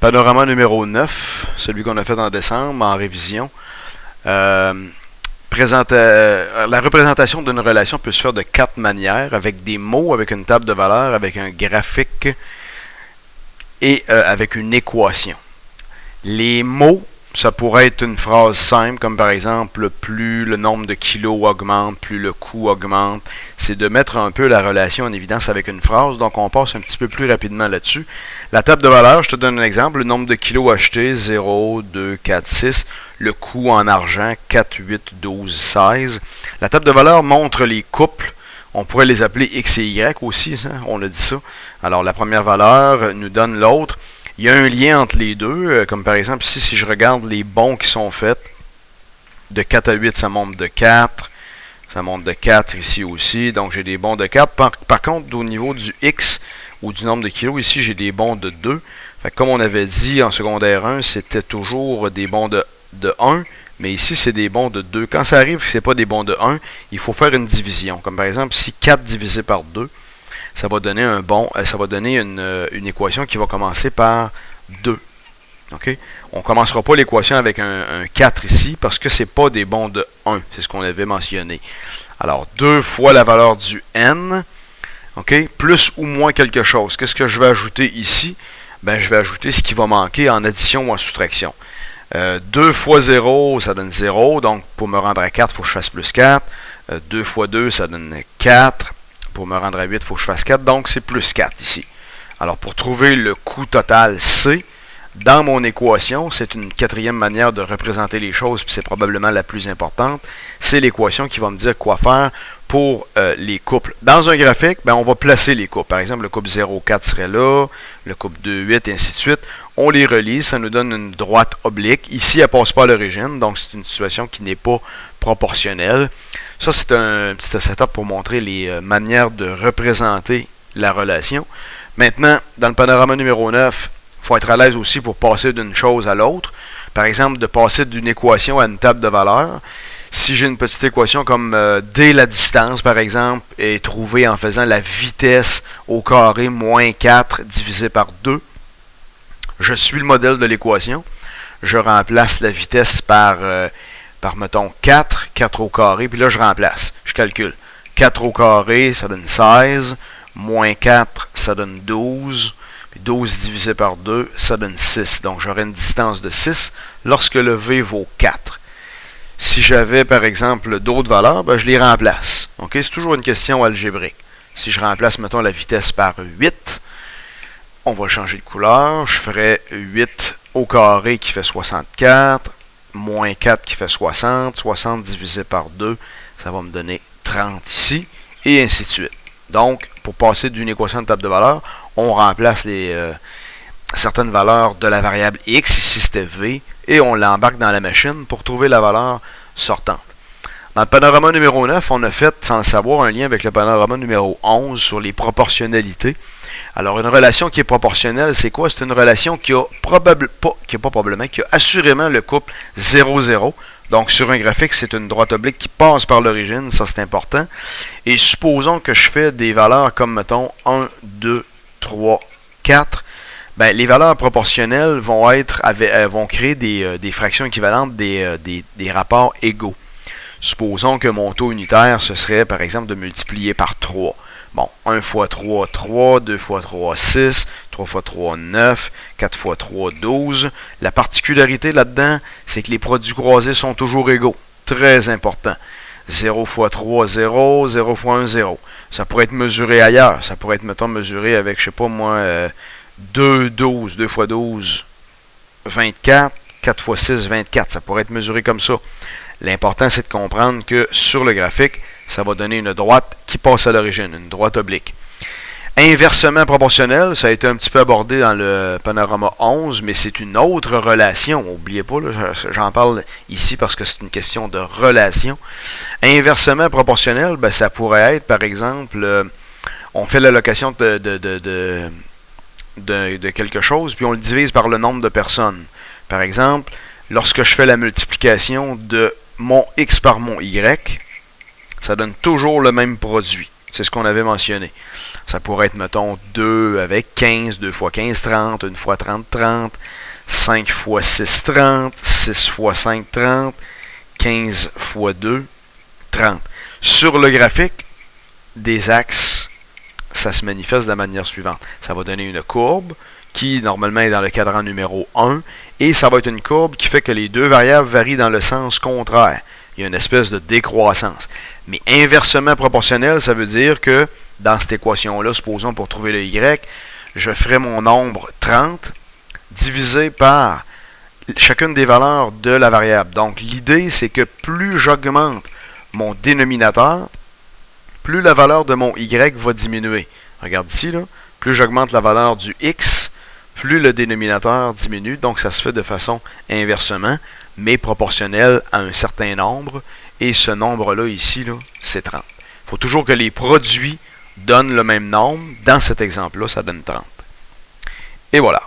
Panorama numéro 9, celui qu'on a fait en décembre, en révision. La représentation d'une relation peut se faire de 4 manières, avec des mots, avec une table de valeurs, avec un graphique et avec une équation. Les mots, ça pourrait être une phrase simple, comme par exemple, plus le nombre de kilos augmente, plus le coût augmente. C'est de mettre un peu la relation en évidence avec une phrase, donc on passe un petit peu plus rapidement là-dessus. La table de valeur, je te donne un exemple, le nombre de kilos achetés, 0, 2, 4, 6. Le coût en argent, 4, 8, 12, 16. La table de valeur montre les couples. On pourrait les appeler X et Y aussi, hein? On a dit ça. Alors la première valeur nous donne l'autre. Il y a un lien entre les deux, comme par exemple ici, si je regarde les bons qui sont faits, de 4 à 8, ça monte de 4, ça monte de 4 ici aussi, donc j'ai des bons de 4. Par contre, au niveau du X, ou du nombre de kilos, ici j'ai des bons de 2. Fait que comme on avait dit en secondaire 1, c'était toujours des bons de 1, mais ici c'est des bons de 2. Quand ça arrive que ce n'est pas des bons de 1, il faut faire une division. Comme par exemple, si 4 divisé par 2, ça va donner une équation qui va commencer par 2. Okay? On ne commencera pas l'équation avec un 4 ici parce que ce n'est pas des bons de 1. C'est ce qu'on avait mentionné. Alors, 2 fois la valeur du n, okay? Plus ou moins quelque chose. Qu'est-ce que je vais ajouter ici? Ben, je vais ajouter ce qui va manquer en addition ou en soustraction. 2 fois 0, ça donne 0. Donc, pour me rendre à 4, il faut que je fasse plus 4. 2 fois 2, ça donne 4. Pour me rendre à 8, il faut que je fasse 4. Donc, c'est plus 4 ici. Alors, pour trouver le coût total C, dans mon équation, c'est une quatrième manière de représenter les choses, puis c'est probablement la plus importante. C'est l'équation qui va me dire quoi faire pour les couples. Dans un graphique, ben, on va placer les couples. Par exemple, le couple 0,4 serait là, le couple 2,8, et ainsi de suite. On les relie, ça nous donne une droite oblique. Ici, elle ne passe pas à l'origine, donc c'est une situation qui n'est pas proportionnelle. Ça, c'est un petit setup pour montrer les manières de représenter la relation. Maintenant, dans le panorama numéro 9, il faut être à l'aise aussi pour passer d'une chose à l'autre. Par exemple, de passer d'une équation à une table de valeurs. Si j'ai une petite équation comme D, la distance, par exemple, est trouvée en faisant la vitesse au carré moins 4 divisé par 2, je suis le modèle de l'équation. Je remplace la vitesse par mettons, 4 au carré, puis là, je remplace. Je calcule. 4 au carré, ça donne 16. Moins 4, ça donne 12. Puis 12 divisé par 2, ça donne 6. Donc, j'aurai une distance de 6 lorsque le V vaut 4. Si j'avais, par exemple, d'autres valeurs, ben, je les remplace. Okay? C'est toujours une question algébrique. Si je remplace, mettons, la vitesse par 8, on va changer de couleur. Je ferai 8 au carré qui fait 64. Moins 4 qui fait 60. 60 divisé par 2, ça va me donner 30 ici. Et ainsi de suite. Donc, pour passer d'une équation de table de valeurs, on remplace certaines valeurs de la variable x, ici c'était v, et on l'embarque dans la machine pour trouver la valeur sortante. Dans le panorama numéro 9, on a fait, sans le savoir, un lien avec le panorama numéro 11 sur les proportionnalités. Alors, une relation qui est proportionnelle, c'est quoi? C'est une relation qui a assurément le couple 0,0. Donc, sur un graphique, c'est une droite oblique qui passe par l'origine, ça c'est important. Et supposons que je fais des valeurs comme, mettons, 1, 2, 3, 4. Ben, les valeurs proportionnelles vont créer des fractions équivalentes, des rapports égaux. Supposons que mon taux unitaire, ce serait, par exemple, de multiplier par 3. Bon, 1 fois 3, 3, 2 fois 3, 6, 3 fois 3, 9, 4 fois 3, 12. La particularité là-dedans, c'est que les produits croisés sont toujours égaux. Très important. 0 fois 3, 0, 0 fois 1, 0. Ça pourrait être mesuré ailleurs. Ça pourrait être, mettons, mesuré avec, je sais pas moi, 2, 12, 2 fois 12, 24, 4 fois 6, 24. Ça pourrait être mesuré comme ça. L'important, c'est de comprendre que sur le graphique, ça va donner une droite qui passe à l'origine, une droite oblique. Inversement proportionnel, ça a été un petit peu abordé dans le panorama 11, mais c'est une autre relation. N'oubliez pas, j'en parle ici parce que c'est une question de relation. Inversement proportionnel, ben, ça pourrait être, par exemple, on fait l'allocation de quelque chose, puis on le divise par le nombre de personnes. Par exemple, lorsque je fais la multiplication de mon x par mon y, ça donne toujours le même produit. C'est ce qu'on avait mentionné. Ça pourrait être, mettons, 2 avec 15, 2 fois 15, 30, 1 fois 30, 30, 5 fois 6, 30, 6 fois 5, 30, 15 fois 2, 30. Sur le graphique des axes, ça se manifeste de la manière suivante. Ça va donner une courbe qui, normalement, est dans le cadran numéro 1, et ça va être une courbe qui fait que les deux variables varient dans le sens contraire. Il y a une espèce de décroissance. Mais inversement proportionnel, ça veut dire que, dans cette équation-là, supposons pour trouver le y, je ferai mon nombre 30 divisé par chacune des valeurs de la variable. Donc, l'idée, c'est que plus j'augmente mon dénominateur, plus la valeur de mon y va diminuer. Regarde ici, là. Plus j'augmente la valeur du x, plus le dénominateur diminue. Donc, ça se fait de façon inversement, mais proportionnelle à un certain nombre. Et ce nombre-là, ici, là, c'est 30. Il faut toujours que les produits donnent le même nombre. Dans cet exemple-là, ça donne 30. Et voilà.